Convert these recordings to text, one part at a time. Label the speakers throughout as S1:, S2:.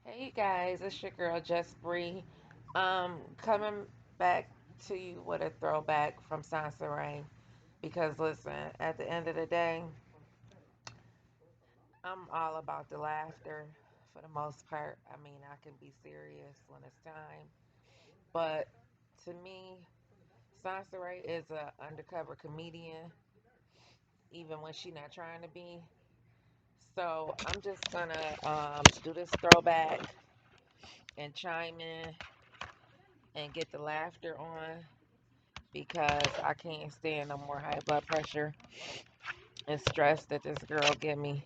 S1: Hey you guys, it's your girl Just Bree. Coming back to you with a throwback from Soncerae because listen, at the end of the day, I'm all about the laughter for the most part. I mean, I can be serious when it's time, but to me, Soncerae is a undercover comedian, even when she not trying to be. So I'm just gonna do this throwback and chime in and get the laughter on because I can't stand no more high blood pressure and stress that this girl give me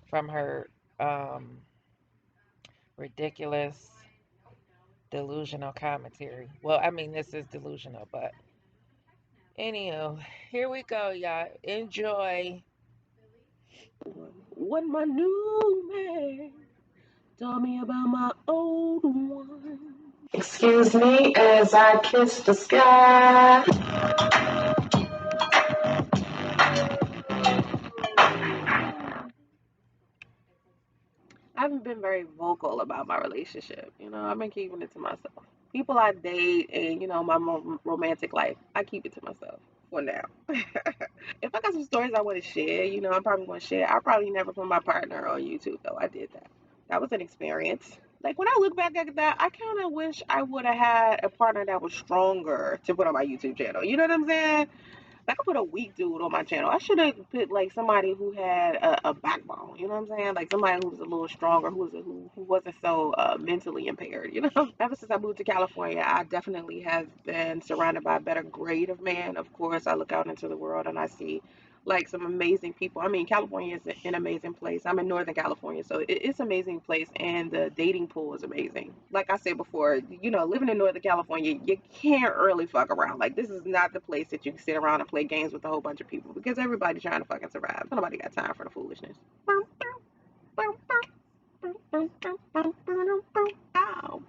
S1: from her um, ridiculous delusional commentary. Well, I mean this is delusional, but anywho, here we go, y'all. Enjoy.
S2: What my new man told me about my old one. Excuse me as I kiss the sky. I haven't been very vocal about my relationship. I've been keeping it to myself. People I date and, my romantic life, I keep it to myself for now. If I got some stories I want to share, I'm probably going to share. I probably never put my partner on YouTube, though. I did that. That was an experience. Like when I look back at that, I kind of wish I would have had a partner that was stronger to put on my YouTube channel. You know what I'm saying? Like I put a weak dude on my channel. I should have put like somebody who had a backbone. You know what I'm saying? Like somebody who was a little stronger, who wasn't so mentally impaired. Ever since I moved to California, I definitely have been surrounded by a better grade of man. Of course, I look out into the world and I see like some amazing people. I mean, California is an amazing place. I'm in Northern California, so it's an amazing place, and the dating pool is amazing. Like I said before, living in Northern California, you can't really fuck around. Like this is not the place that you can sit around and play games with a whole bunch of people because everybody's trying to fucking survive. Nobody got time for the foolishness. Ow.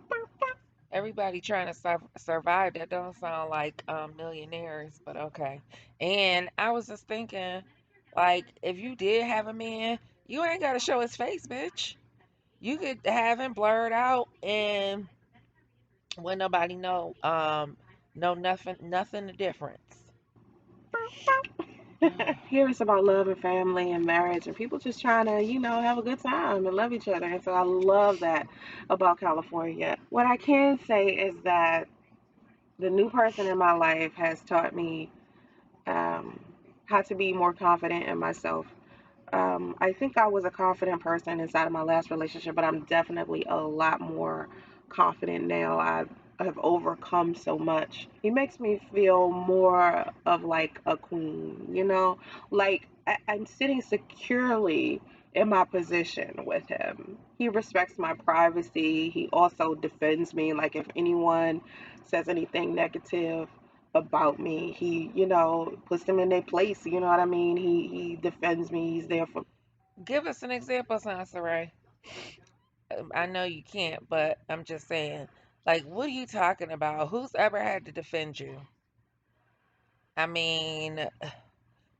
S1: Everybody trying to survive. That don't sound like millionaires, but okay. And I was just thinking, like, if you did have a man, you ain't got to show his face, bitch. You could have him blurred out and when nobody know nothing the difference.
S2: Here it's about love and family and marriage and people just trying to, have a good time and love each other. And so I love that about California. What I can say is that the new person in my life has taught me um, how to be more confident in myself. I think I was a confident person inside of my last relationship, but I'm definitely a lot more confident now. I have overcome so much. He makes me feel more of like a queen, Like I'm sitting securely in my position with him. He respects my privacy. He also defends me. Like if anyone says anything negative, about me. He, puts them in their place. You know what I mean? He defends me. He's there for.
S1: Give us an example, Sansare. I know you can't, but I'm just saying, like, what are you talking about? Who's ever had to defend you? I mean,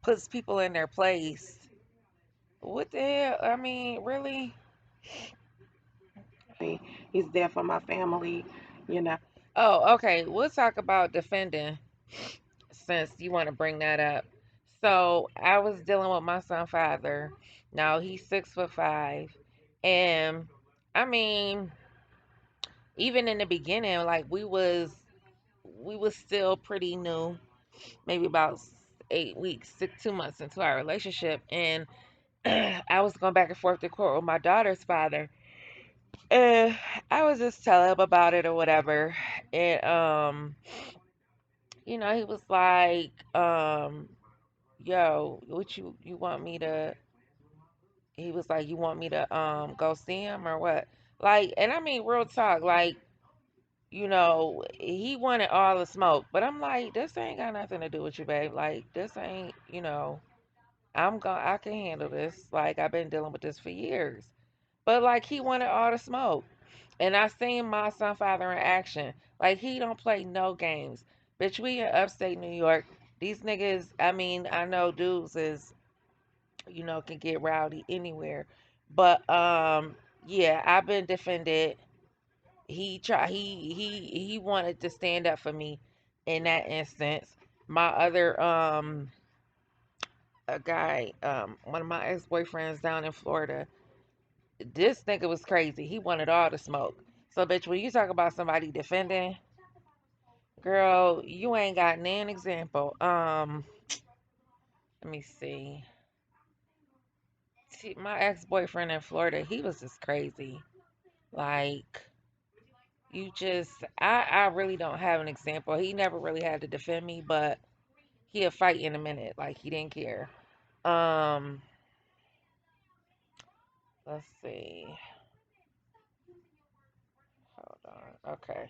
S1: puts people in their place. What the hell? I mean, really?
S2: Me. He's there for my family. You know.
S1: Oh, okay. We'll talk about defending since you want to bring that up. So I was dealing with my son father. Now he's 6'5", and I mean, even in the beginning, like we was still pretty new, maybe about 8 weeks, 2 months into our relationship, and I was going back and forth to court with my daughter's father, and I was just telling him about it or whatever, and he was like, yo, what you want me to? He was like, you want me to go see him or what? Like, and I mean real talk, like, he wanted all the smoke, but I'm like, this ain't got nothing to do with you, babe. Like, this ain't, I can handle this. Like, I've been dealing with this for years. But like, he wanted all the smoke, and I seen my son father in action. Like, he don't play no games. Bitch, we in upstate New York. These niggas, I mean, I know dudes is, can get rowdy anywhere. But Yeah, I've been defended. He wanted to stand up for me in that instance. My other a guy, one of my ex-boyfriends down in Florida, this nigga was crazy. He wanted all the smoke. So bitch, when you talk about somebody defending, girl, you ain't got nan example. Let me see. See, my ex-boyfriend in Florida, he was just crazy. Like, you just I really don't have an example. He never really had to defend me, but he'll fight in a minute. Like he didn't care. Um, let's see. Hold on. Okay.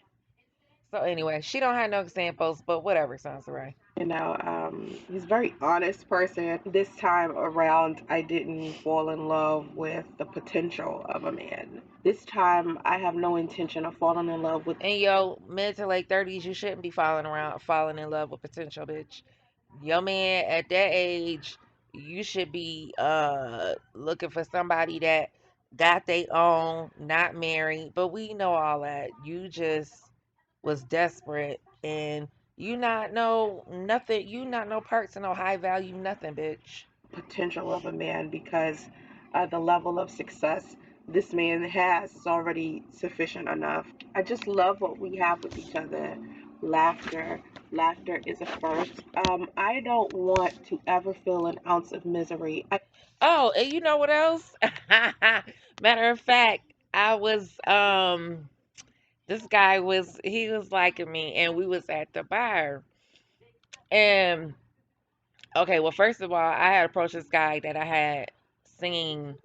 S1: So anyway, she don't have no examples, but whatever, sounds right.
S2: He's a very honest person. This time around, I didn't fall in love with the potential of a man. This time, I have no intention of falling in love with
S1: In your mid to late 30s, you shouldn't be falling in love with potential, bitch. Your man at that age, you should be looking for somebody that got their own, not married. But we know all that. You just was desperate and you not know nothing. You not know perks and no high value nothing, bitch.
S2: potential of a man because the level of success this man has is already sufficient enough. I just love what we have with each other. Laughter. Laughter is a first. I don't want to ever feel an ounce of misery.
S1: Oh, and you know what else? Matter of fact, I was this guy was he was liking me and we was at the bar. And okay, well first of all, I had approached this guy that I had seen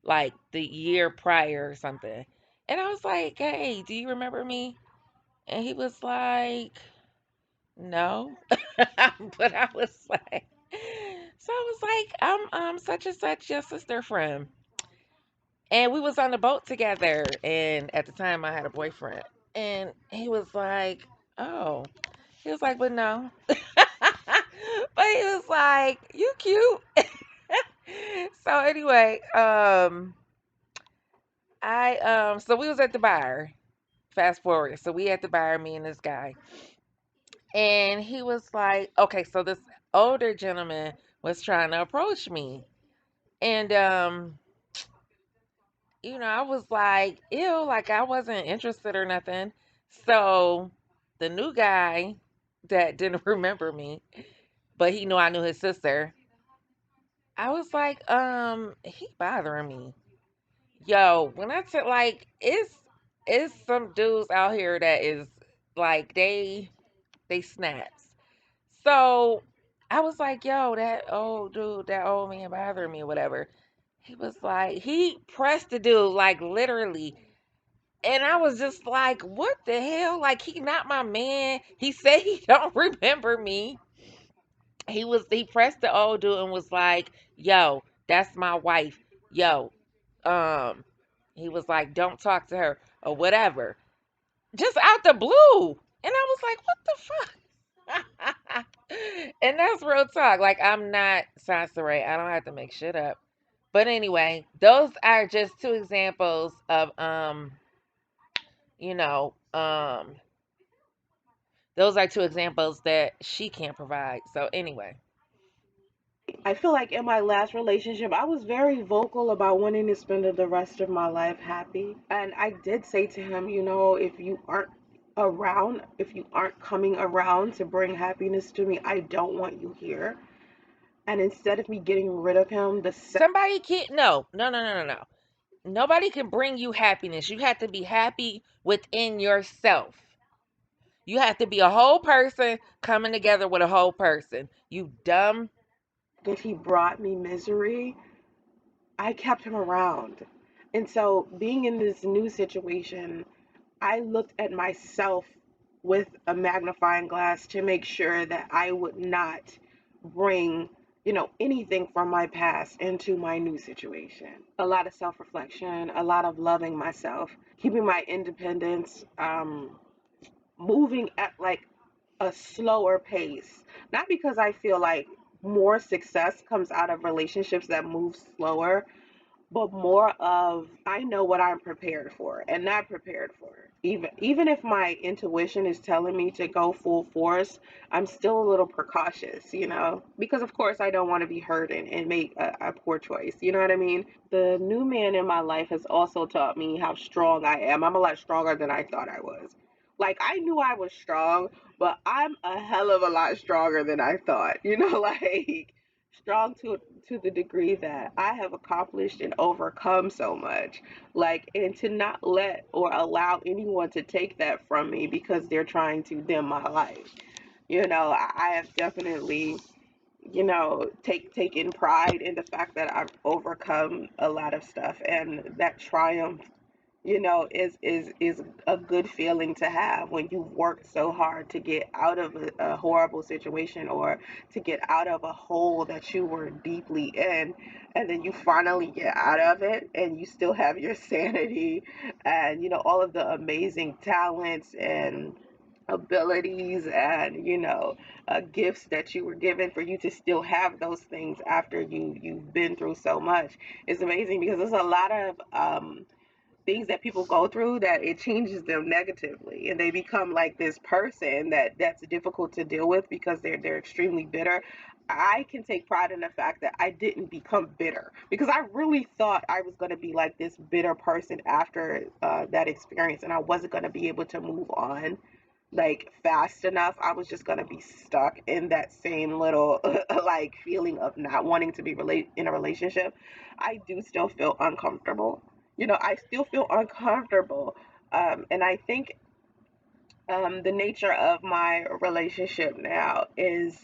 S1: like the year prior or something. And I was like, "Hey, do you remember me?" And he was like, "No." But I was like, so I was like, I'm such and such your sister friend. And we was on the boat together and at the time I had a boyfriend. And he was like, "Oh." He was like, "But no." But he was like, "You cute." So anyway, I so we was at the bar. Fast forward. So we at the bar, me and this guy. And he was like, okay, so this older gentleman was trying to approach me. And I was like, ew, like I wasn't interested or nothing. So the new guy that didn't remember me, but he knew I knew his sister, I was like, he bothering me. Yo, when I said like it's some dudes out here that is like they snaps. So I was like, yo, that old dude, that old man bothering me or whatever. He was like, he pressed the dude like literally. And I was just like, what the hell? Like he not my man. He said he don't remember me. He pressed the old dude and was like, yo, that's my wife. Yo, um, he was like, don't talk to her or whatever. Just out the blue. And I was like, what the fuck? And that's real talk. Like I'm not Soncerae. I don't have to make shit up. But anyway, those are just two examples of you know, those are two examples that she can't provide. So anyway.
S2: I feel like in my last relationship, I was very vocal about wanting to spend the rest of my life happy. And I did say to him, if you aren't around, if you aren't coming around to bring happiness to me, I don't want you here. And instead of me getting rid of him,
S1: Somebody can't no. Nobody can bring you happiness. You have to be happy within yourself. You have to be a whole person coming together with a whole person. You dumb.
S2: second he brought me misery, I kept him around. And so being in this new situation, I looked at myself with a magnifying glass to make sure that I would not bring, anything from my past into my new situation. A lot of self reflection, a lot of loving myself, keeping my independence, moving at like a slower pace. Not because I feel like more success comes out of relationships that move slower, but more of I know what I'm prepared for and not prepared for. Even if my intuition is telling me to go full force, I'm still a little precautious, because of course I don't want to be hurt and make a poor choice. You know what I mean? The new man in my life has also taught me how strong I am. I'm a lot stronger than I thought I was. Like I knew I was strong, but I'm a hell of a lot stronger than I thought. Like strong to the degree that I have accomplished and overcome so much. Like, and to not let or allow anyone to take that from me because they're trying to dim my light. I have definitely, taken pride in the fact that I've overcome a lot of stuff, and that triumph, is a good feeling to have when you've worked so hard to get out of a horrible situation, or to get out of a hole that you were deeply in, and then you finally get out of it and you still have your sanity and all of the amazing talents and abilities and gifts that you were given, for you to still have those things after you've been through so much. It's amazing because there's a lot of things that people go through that it changes them negatively, and they become like this person that's difficult to deal with because they're extremely bitter. I can take pride in the fact that I didn't become bitter, because I really thought I was going to be like this bitter person after that experience, and I wasn't going to be able to move on like fast enough. I was just gonna be stuck in that same little like feeling of not wanting to be in a relationship. I do still feel uncomfortable. I still feel uncomfortable. And I think the nature of my relationship now is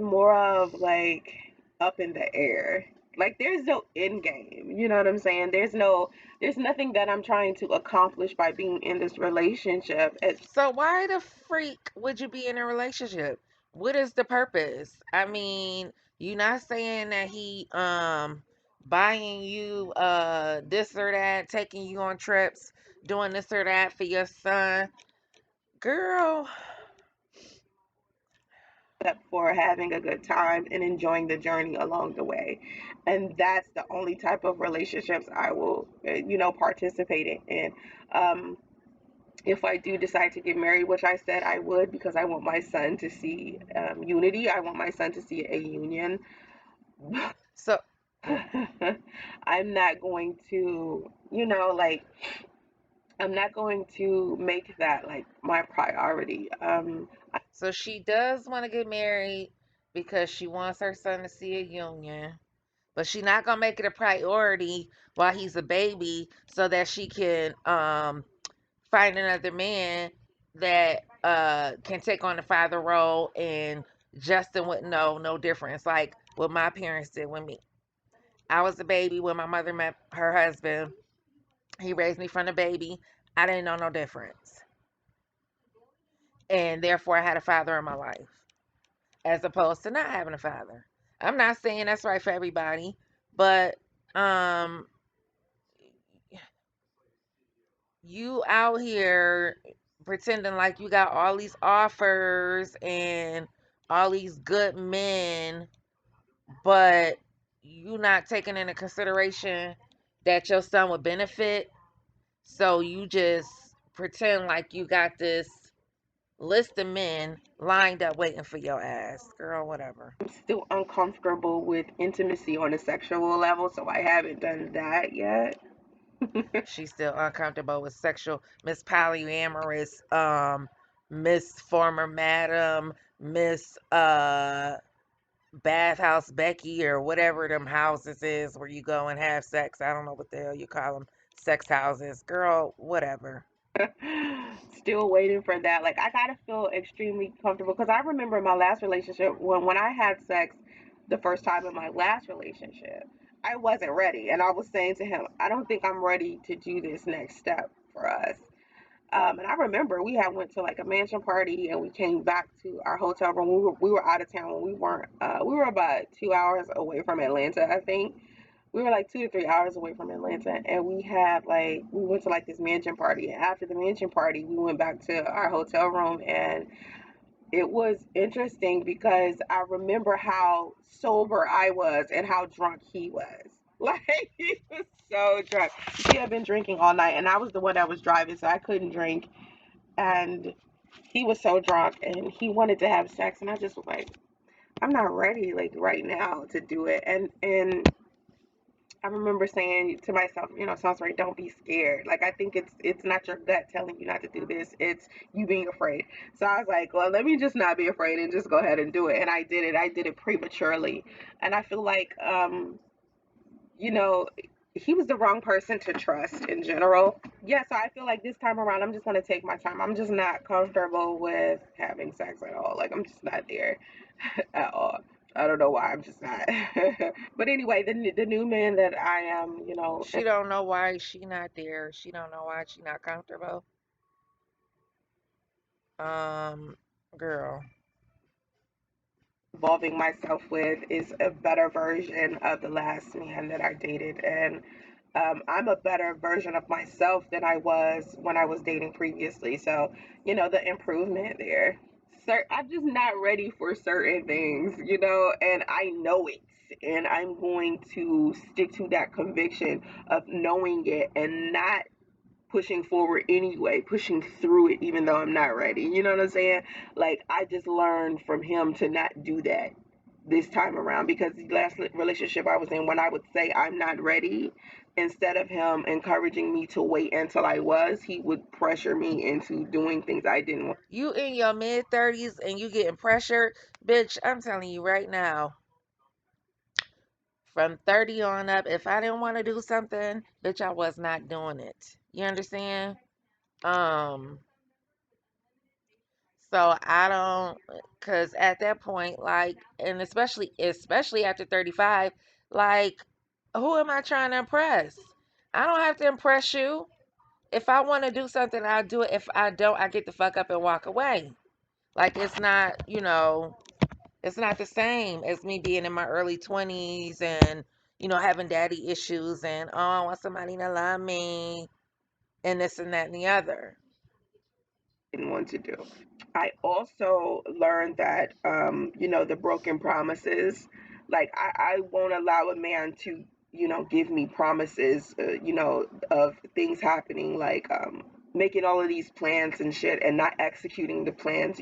S2: more of like up in the air. Like there's no end game. You know what I'm saying? There's nothing that I'm trying to accomplish by being in this relationship.
S1: So why the freak would you be in a relationship? What is the purpose? I mean, you not saying that he buying you this or that, taking you on trips, doing this or that for your son. Girl,
S2: Except for having a good time and enjoying the journey along the way. And that's the only type of relationships I will, participate in. Um, if I do decide to get married, which I said I would, because I want my son to see unity, I want my son to see a union.
S1: so mm,
S2: I'm not going to, like, I'm not going to make that like my priority.
S1: so she does want to get married because she wants her son to see a union, but she not gonna make it a priority while he's a baby so that she can find another man that can take on the father role, and Justin wouldn't know no difference like what my parents did with me. I was a baby when my mother met her husband. He raised me from the baby. I didn't know no difference. And therefore I had a father in my life, as opposed to not having a father. I'm not saying that's right for everybody, but um you out here pretending like you got all these offers and all these good men, but you not taking into consideration that your son would benefit. So you just pretend like you got this list of men lined up waiting for your ass. Girl, whatever.
S2: I'm still uncomfortable with intimacy on a sexual level, so I haven't done that yet.
S1: She's still uncomfortable with sexual Miss Polyamorous, Miss Former Madam, Miss Bathhouse Becky, or whatever them houses is where you go and have sex. I don't know what the hell you call them. Sex houses. Girl, whatever.
S2: Still waiting for that. Like I gotta feel extremely comfortable, because I remember my last relationship, when I had sex the first time in my last relationship, I wasn't ready, and I was saying to him, I don't think I'm ready to do this next step for us. And I remember we had went to like a mansion party, and we came back to our hotel room. We were out of town. We weren't. We were about 2 hours away from Atlanta, I think. We were like 2 to 3 hours away from Atlanta, and we went to like this mansion party. And after the mansion party, we went back to our hotel room, and it was interesting because I remember how sober I was and how drunk he was. Like he was so drunk. He had been drinking all night, and I was the one that was driving, so I couldn't drink. And he was so drunk, and he wanted to have sex, and I just was like, I'm not ready, like right now, to do it. And I remember saying to myself, sounds right, don't be scared. Like I think it's not your gut telling you not to do this. It's you being afraid. So I was like, well, let me just not be afraid and just go ahead and do it. And I did it. I did it prematurely. And I feel like you know, he was the wrong person to trust in general. Yeah, so I feel like this time around, I'm just going to take my time. I'm just not comfortable with having sex at all. Like, I'm just not there at all. I don't know why. I'm just not. But anyway, the new man that I am,
S1: She don't know why she not there. She don't know why she not comfortable. Um, girl,
S2: involving myself with is a better version of the last man that I dated. And I'm a better version of myself than I was when I was dating previously. So, the improvement there. I'm just not ready for certain things, and I know it. And I'm going to stick to that conviction of knowing it and not pushing forward anyway, pushing through it even though I'm not ready. You know what I'm saying? Like I just learned from him to not do that this time around because the last relationship I was in, when I would say I'm not ready, instead of him encouraging me to wait until I was, he would pressure me into doing things I didn't want.
S1: you in your mid 30s and you getting pressured, bitch. I'm telling you right now, from 30 on up, if I didn't want to do something, bitch, I was not doing it. You understand? Um, so I don't, cause at that point, like, and especially after 35, like, who am I trying to impress? I don't have to impress you. If I want to do something, I'll do it. If I don't, I get the fuck up and walk away. Like it's not, it's not the same as me being in my early 20s and, having daddy issues and, oh, I want somebody to love me and this and that and the other.
S2: Didn't want to do. I also learned that, the broken promises, like I won't allow a man to, give me promises, of things happening, like making all of these plans and shit and not executing the plans.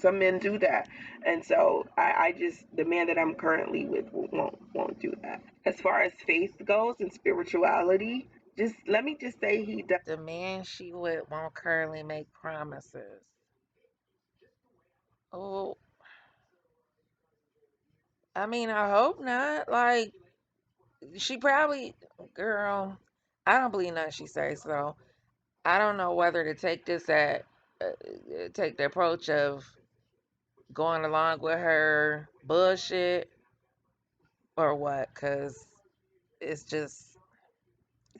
S2: Some men do that, and so I just the man that I'm currently with won't do that. As far as faith goes and spirituality, just let me just say he does.
S1: The man she with won't currently make promises. Oh, I mean, I hope not. Like, she probably, girl, I don't believe nothing she says, so I don't know whether to take the approach of going along with her bullshit or what, because it's just,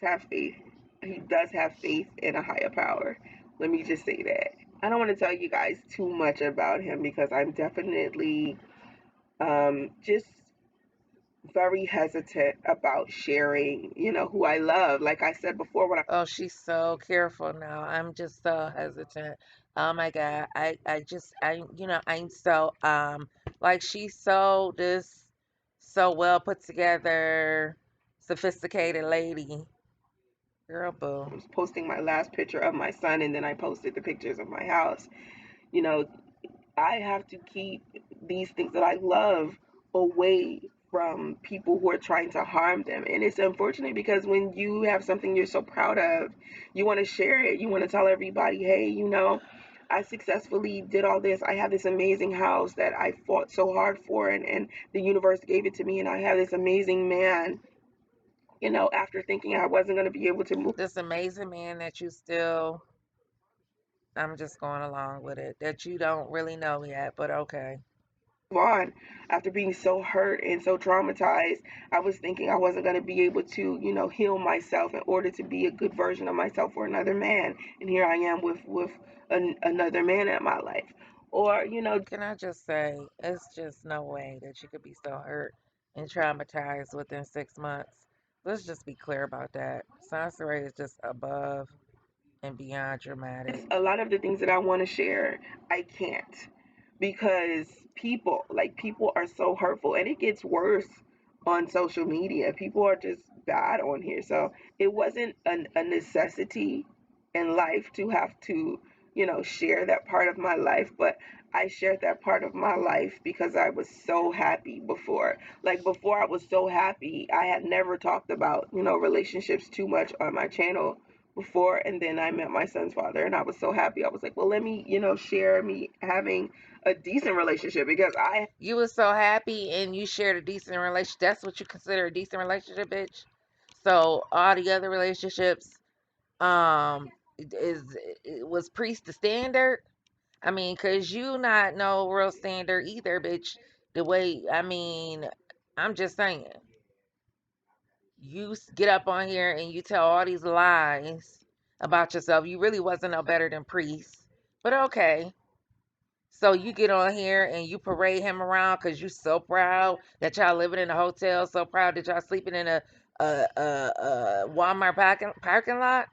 S2: Have faith. He does have faith in a higher power. Let me just say that. I don't want to tell you guys too much about him because I'm definitely just very hesitant about sharing, who I love. Like I said before, when I
S1: oh, she's so careful now. I'm just so hesitant. Oh my God. I'm so, like she's so so well put together, sophisticated lady. Girl, boo.
S2: was posting my last picture of my son and then I posted the pictures of my house, you know, I have to keep these things that I love away from people who are trying to harm them. And it's unfortunate because when you have something you're so proud of, you want to share it. You want to tell everybody, hey, I successfully did all this. I have this amazing house that I fought so hard for, and the universe gave it to me. And I have this amazing man, after thinking I wasn't going to be able to move
S1: This amazing man that you still, I'm just going along with it, that you don't really know yet, but okay.
S2: on after being so hurt and so traumatized. I was thinking I wasn't going to be able to, heal myself in order to be a good version of myself for another man. And here I am with another man in my life. Or,
S1: Can I just say, it's just no way that you could be so hurt and traumatized within 6 months. Let's just be clear about that. Soncerae is just above and beyond dramatic.
S2: a lot of the things that I want to share, I can't because people are so hurtful and it gets worse on social media. People are just bad on here. So it wasn't a necessity in life to have to, share that part of my life, but I shared that part of my life because I was so happy before. Like before I was so happy, I had never talked about, relationships too much on my channel before, and then I met my son's father and I was so happy. I was like, well, let me, share me having a decent relationship because I
S1: You was so happy and you shared a decent relationship. That's what you consider a decent relationship, bitch. So all the other relationships, is it was priest the standard. I mean, cause you not no real standard either, bitch. The way I mean, I'm just saying, get up on here and you tell all these lies about yourself. You really wasn't no better than priest, but okay. So you get on here and you parade him around because you so proud that y'all living in a hotel, so proud that y'all sleeping in a Walmart parking lot,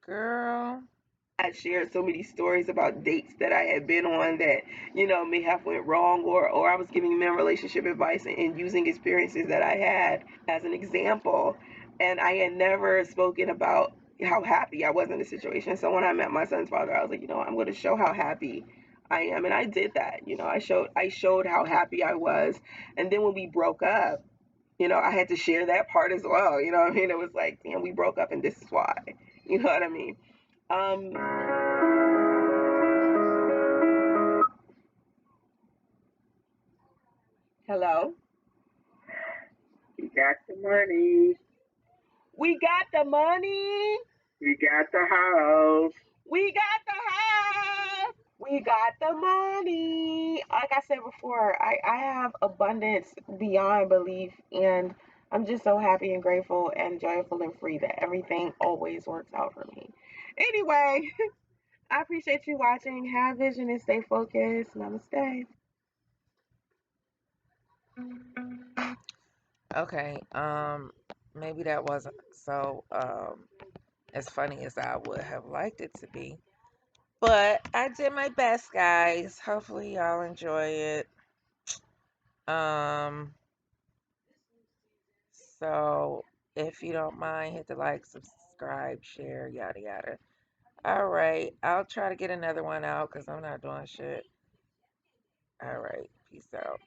S1: girl.
S2: had shared so many stories about dates that I had been on that, may have went wrong, or I was giving men relationship advice and using experiences that I had as an example. And I had never spoken about how happy I was in the situation. So when I met my son's father, I was like, I'm going to show how happy I am. And I did that. I showed how happy I was. And then when we broke up, I had to share that part as well. You know what I mean? It was like, we broke up and this is why. You know what I mean? Um, Hello?
S3: We got the money.
S2: We got the money.
S3: We got the house.
S2: We got the house. We got the money. Like I said before, I have abundance beyond belief. And I'm just so happy and grateful and joyful and free that everything always works out for me. Anyway, I appreciate you watching. Have vision and stay focused. Namaste.
S1: Okay, maybe that wasn't so as funny as I would have liked it to be. But I did my best, guys. Hopefully y'all enjoy it. Um, so if you don't mind, hit the like, subscribe, share, yada yada. All right, I'll try to get another one out because I'm not doing shit. All right, peace out.